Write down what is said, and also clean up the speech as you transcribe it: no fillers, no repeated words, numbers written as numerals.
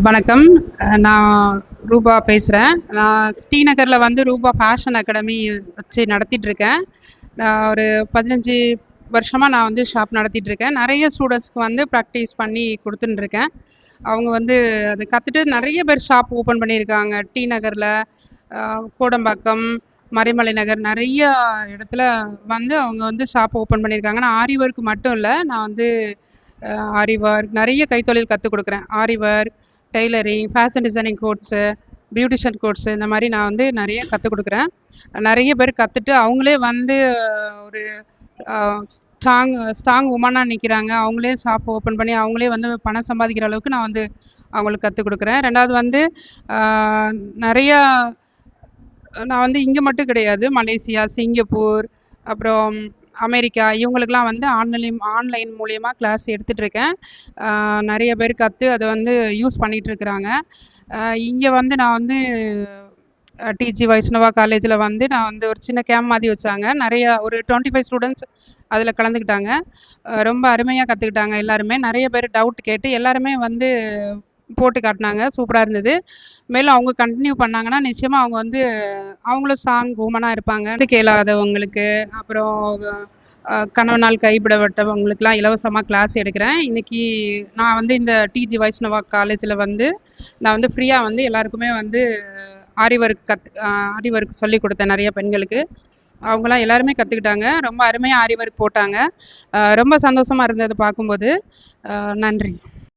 வணக்கம். நான் ரூபா பேசுறேன். நான் டி நகர்ல வந்து ரூபா ஃபேஷன் அகாடமி வச்சு நடத்திட்டுருக்கேன். நான் ஒரு 15 வருஷமா நான் வந்து ஷாப் நடத்திட்டுருக்கேன். நெறைய ஸ்டூடண்ட்ஸ்க்கு வந்து ப்ராக்டிஸ் பண்ணி குடுத்துன்ருக்கேன். அவங்க வந்து அத கத்துட்டு நெறைய பேர் ஷாப் ஓப்பன் பண்ணியிருக்காங்க. டி நகர்ல, அ கோடம்பாக்கம், மறைமலை நகர் நெறைய இடத்துல வந்து அவங்க வந்து ஷாப் ஓப்பன் பண்ணியிருக்காங்க. நான் ஆரி ஒர்க் மட்டும் இல்ல. நான் வந்து அ ஆரி ஒர்க் நெறைய கைத்தொழில் கத்துக் குடுக்குறேன். Aari work, tailoring, fashion designing course, beautician course இந்த மாரி நான் வந்து நெறைய கத்துக் குடுக்குறேன். நெறைய பேர் கத்துட்டு அவங்களே வந்து ஒரு அ ஸ்ட்ராங் ஸ்ட்ராங் வுமனா நிக்கிறாங்க. அவங்களே ஷாப் ஓப்பன் பண்ணி அவங்களே வந்து பணம் சம்பாதிக்கிற அளவுக்கு நான் வந்து அவங்களுக்கு கத்துக் குடுக்குறேன். 2வது வந்து ஆ நெறையா நான் வந்து இங்க மட்டும் கிடையாது. மலேசியா, சிங்கப்பூர், அப்புறம் அமெரிக்கா இவங்களுக்கெல்லாம் வந்து ஆன்லைன் மூலியமா கிளாஸ் எடுத்துட்டு இருக்கேன். நெறைய பேர் கத்து அத வந்து யூஸ் பண்ணிட்டு இருக்கிறாங்க. அ இங்க வந்து நான் வந்து டிஜி வைஷ்ணவா காலேஜ்ல வந்து நான் வந்து ஒரு சின்ன கேம்ப் மாரி வச்சாங்க. நெறைய ஒரு 25 ஸ்டூடண்ட்ஸ் அதுல கலந்துக்கிட்டாங்க. ரொம்ப அருமையா கத்துக்கிட்டாங்க எல்லாருமே. நெறைய பேர் டவுட் கேட்டு எல்லாருமே வந்து போட்டு காட்டுனாங்க. சூப்பரா இருந்தது. மேலும் அவங்க கன்டின்யூ பண்ணாங்கன்னா, நிச்சயமா அவங்க வந்து அவங்களும் ஸ்ட்ராங் வுமனா இருப்பாங்க. காது கேளாதவங்களுக்கு, அப்புறம் கணவனால் கைவிடப்பட்டவங்களுக்குலாம் இலவசமா கிளாஸ் எடுக்கிறேன். இன்னைக்கு நான் வந்து இந்த டிஜி வைஷ்ணவா காலேஜ்ல வந்து நான் வந்து ஃப்ரீயா வந்து எல்லாருக்குமே வந்து ஆரி ஒர்க் சொல்லிக் குடுத்தேன் நெறைய பெண்களுக்கு. அவங்கலாம் எல்லாருமே கத்துக்கிட்டாங்க. ரொம்ப அருமையா ஆரி ஒர்க் போட்டாங்க. ரொம்ப சந்தோஷமா இருந்தது பார்க்கும்போது. நன்றி.